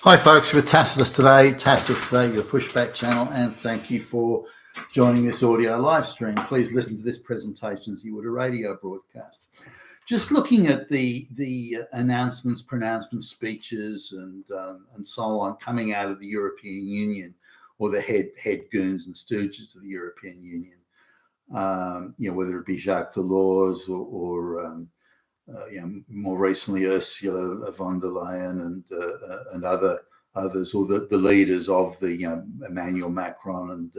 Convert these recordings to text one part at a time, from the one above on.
Hi folks, we're Tacitus today, your pushback channel, and thank you for joining this audio live stream. Please listen to this presentation as you would a radio broadcast. Just looking at the announcements, pronouncements, speeches, and so on coming out of the European Union, or the head goons and stooges of the European Union. Whether it be Jacques Delors or more recently Ursula von der Leyen and others, or the leaders of the Emmanuel Macron and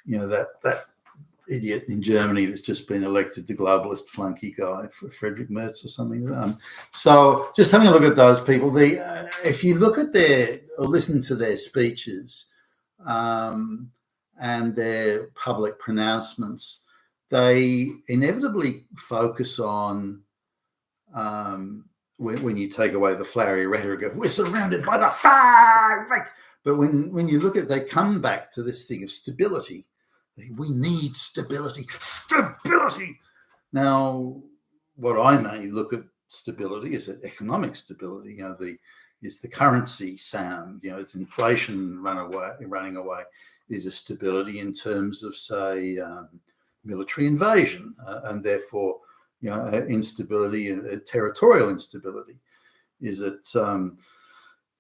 that idiot in Germany that's just been elected, the globalist flunky guy, Friedrich Merz or something. So just having a look at those people, if you look at or listen to their speeches and their public pronouncements, they inevitably focus on when you take away the flowery rhetoric of we're surrounded by the far right, but when you look at, they come back to this thing of stability. We need stability. Now, what I may look at stability is that economic stability. Is the currency sound? It's inflation running away. Is a stability in terms of, say, military invasion, and therefore, instability and territorial instability. Is it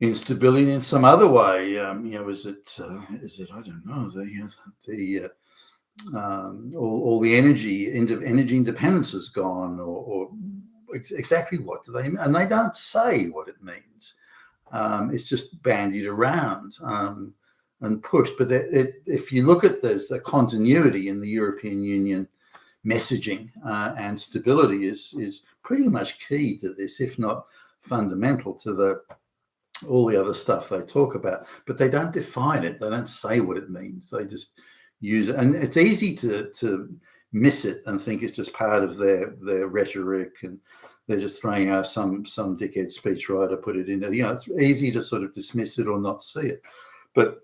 instability in some other way? Is it I don't know, all the energy independence is gone, or exactly what do they mean? And they don't say what it means. It's just bandied around and pushed. But if you look at, there's a continuity in the European Union messaging, and stability is pretty much key to this, if not fundamental to all the other stuff they talk about. But they don't define it. They don't say what it means. They just use it, and it's easy to miss it and think it's just part of their rhetoric, and they're just throwing out some dickhead speechwriter put it in. It's easy to sort of dismiss it or not see it. But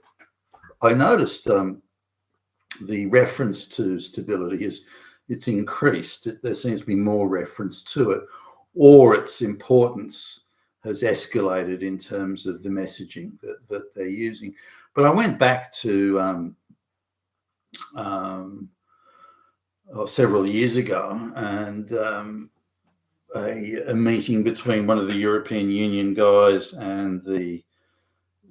I noticed the reference to stability it's increased. There seems to be more reference to it, or its importance has escalated in terms of the messaging that they're using. But I went back to several years ago, and a meeting between one of the European Union guys and the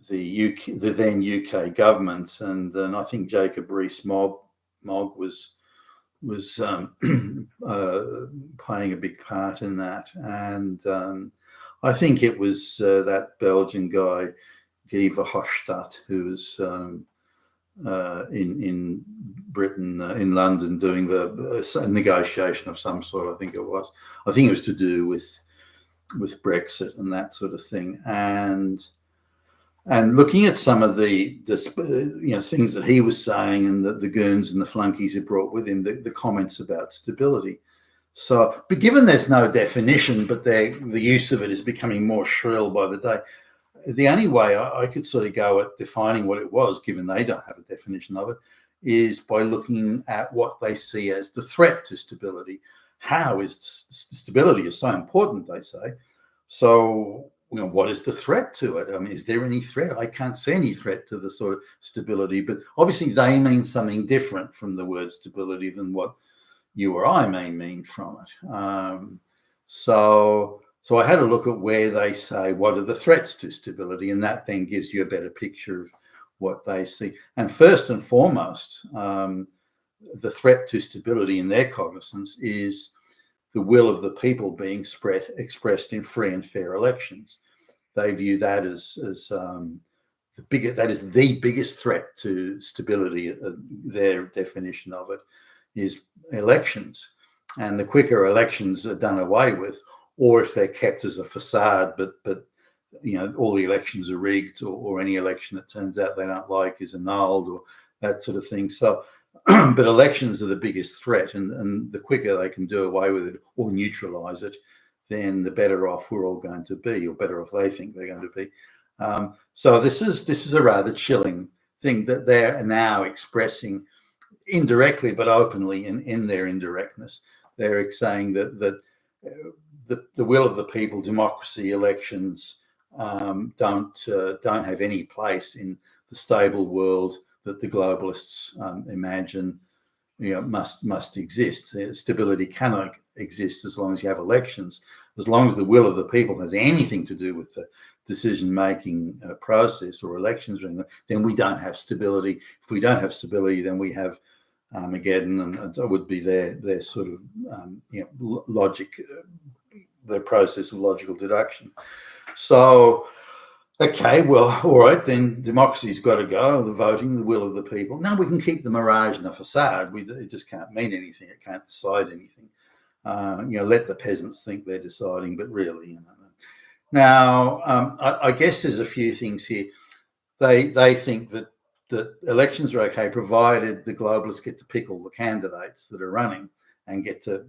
then UK government, and I think Jacob Rees-Mogg was playing a big part in that, and I think it was that Belgian guy Guy Verhofstadt, who was in Britain, in London, doing a negotiation of some sort. I think it was to do with Brexit and that sort of thing, and looking at some of the things that he was saying, and the goons and the flunkies he brought with him, the comments about stability. So, but given there's no definition, but the use of it is becoming more shrill by the day, the only way I could sort of go at defining what it was, given they don't have a definition of it, is by looking at what they see as the threat to stability. How is stability is so important, they say. So, what is the threat to it? I mean, is there any threat? I can't see any threat to the sort of stability, but obviously they mean something different from the word stability than what you or I may mean from it. So I had a look at where they say, what are the threats to stability? And that then gives you a better picture of what they see. And first and foremost, the threat to stability in their cognizance is the will of the people being expressed in free and fair elections. They view that as the biggest threat to stability. Their definition of it is elections, and the quicker elections are done away with, or if they're kept as a facade, but all the elections are rigged, or any election that turns out they don't like is annulled, or that sort of thing. So, but elections are the biggest threat, and the quicker they can do away with it or neutralize it, then the better off we're all going to be, or better off they think they're going to be. So this is a rather chilling thing that they're now expressing indirectly but openly in their indirectness. They're saying that the will of the people, democracy, elections, don't have any place in the stable world that the globalists imagine must exist. Stability cannot exist as long as you have elections. As long as the will of the people has anything to do with the decision-making process or elections, then we don't have stability. If we don't have stability, then we have Armageddon, and it would be their sort of logic, the process of logical deduction. So, okay, well, all right, then democracy's got to go, the voting, the will of the people. Now we can keep the mirage and the facade. It just can't mean anything. It can't decide anything. Let the peasants think they're deciding, but really, Now, I guess there's a few things here. They think that elections are okay, provided the globalists get to pick all the candidates that are running and get to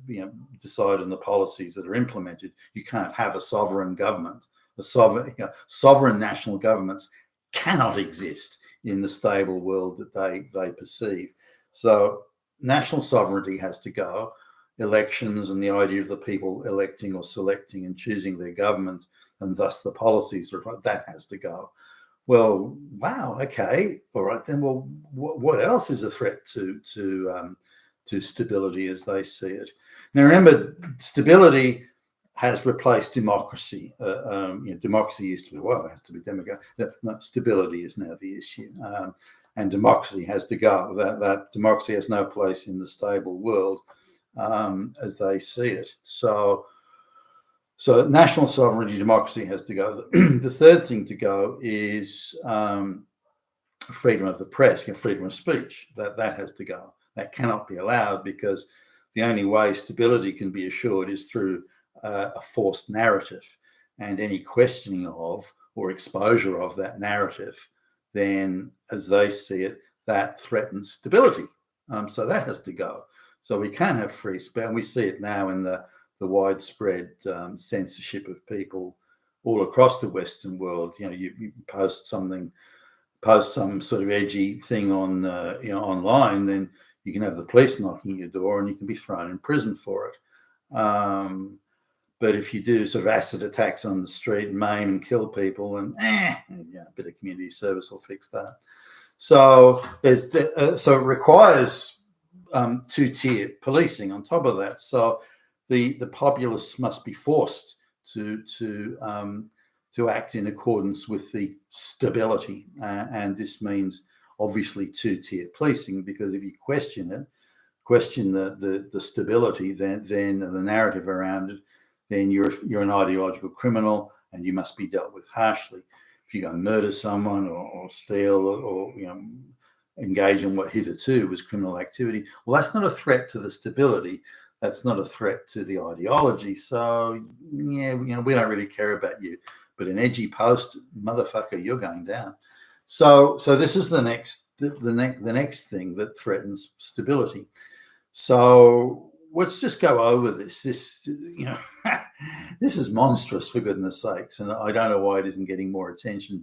decide on the policies that are implemented. You can't have a sovereign government. Sovereign national governments cannot exist in the stable world that they perceive. So national sovereignty has to go. Elections and the idea of the people electing or selecting and choosing their government, and thus the policies, that has to go. Well, wow, okay, all right then. Well, what else is a threat to stability as they see it? Now, remember, stability has replaced democracy. Democracy used to be, it has to be democratic. No, stability is now the issue, and democracy has to go. That democracy has no place in the stable world as they see it. So national sovereignty, democracy has to go. The third thing to go is freedom of the press, freedom of speech. That has to go. That cannot be allowed, because the only way stability can be assured is through a forced narrative, and any questioning of or exposure of that narrative, then, as they see it, that threatens stability. So that has to go. So we can't have free speech, and we see it now in the widespread censorship of people all across the Western world. You post some sort of edgy thing on online, then you can have the police knocking at your door and you can be thrown in prison for it. But if you do sort of acid attacks on the street and maim and kill people, and a bit of community service will fix that. So it requires two-tier policing on top of that. So the populace must be forced to act in accordance with the stability, and this means obviously two-tier policing, because if you question the stability, then the narrative around it, then you're an ideological criminal and you must be dealt with harshly. If you go and murder someone or steal or engage in what hitherto was criminal activity, well, that's not a threat to the stability. That's not a threat to the ideology. So we don't really care about you. But an edgy post, motherfucker, you're going down. So this is the next thing that threatens stability. So let's just go over this. This is monstrous, for goodness sakes, and I don't know why it isn't getting more attention.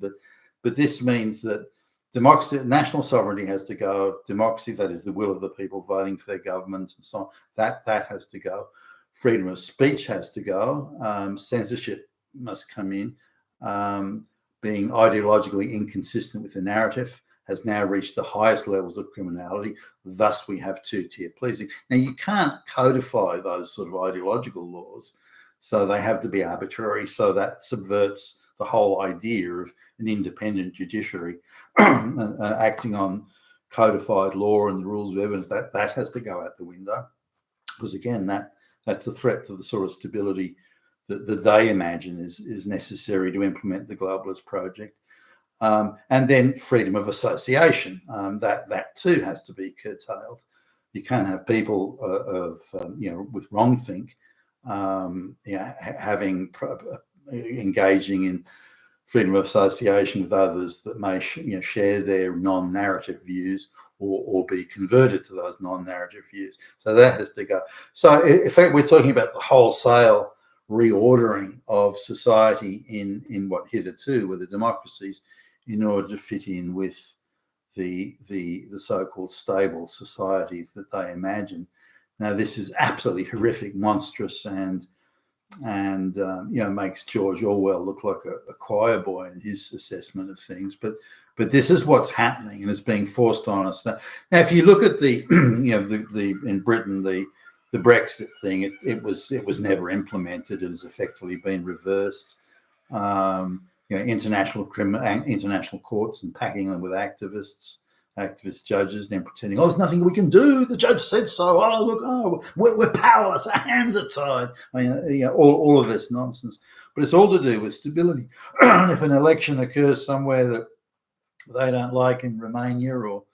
But this means that democracy, national sovereignty has to go. Democracy, that is the will of the people voting for their governments and so on, that has to go. Freedom of speech has to go. Censorship must come in. Being ideologically inconsistent with the narrative has now reached the highest levels of criminality. Thus, we have two-tier policing. Now, you can't codify those sort of ideological laws, so they have to be arbitrary. So that subverts the whole idea of an independent judiciary acting on codified law and the rules of evidence. That has to go out the window, because again, that's a threat to the sort of stability that they imagine is necessary to implement the globalist project. And then freedom of association, that too has to be curtailed. You can't have people with wrongthink engaging in freedom of association with others that may share their non-narrative views or be converted to those non-narrative views. So that has to go. So in fact, we're talking about the wholesale reordering of society in what hitherto were the democracies, in order to fit in with the so-called stable societies that they imagine. Now, this is absolutely horrific, monstrous, and and makes George Orwell look like a choir boy in his assessment of things. But this is what's happening, and it's being forced on us now. If you look at the in Britain, the Brexit thing, it was never implemented. It has effectively been reversed. International courts and packing them with activist judges, then pretending, there's nothing we can do. The judge said so. Oh, look, we're powerless. Our hands are tied. All of this nonsense. But it's all to do with stability. If an election occurs somewhere that they don't like in Romania or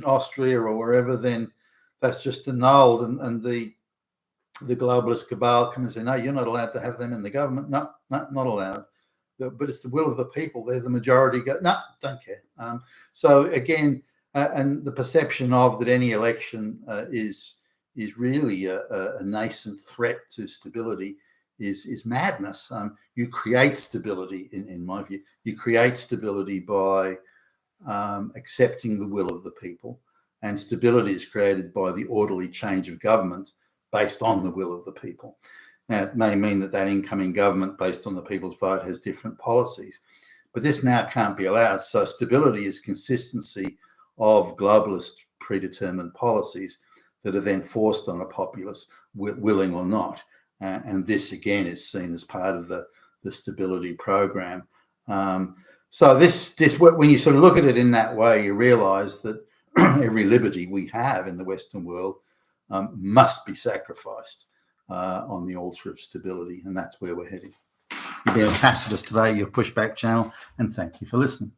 Austria or wherever, then that's just annulled, and the globalist cabal come and say, no, you're not allowed to have them in the government. No, not allowed. But it's the will of the people. They're the majority. No, don't care. So again, and the perception of that any election is really a nascent threat to stability is madness. You create stability, in my view. You create stability by accepting the will of the people, and stability is created by the orderly change of government based on the will of the people. Now, it may mean that incoming government, based on the people's vote, has different policies, but this now can't be allowed. So stability is consistency of globalist predetermined policies that are then forced on a populace, willing or not. And this, again, is seen as part of the stability program. So this, when you sort of look at it in that way, you realise that every liberty we have in the Western world must be sacrificed on the altar of stability, and that's where we're heading. You've been a Tacitus today, your Pushback channel, and thank you for listening.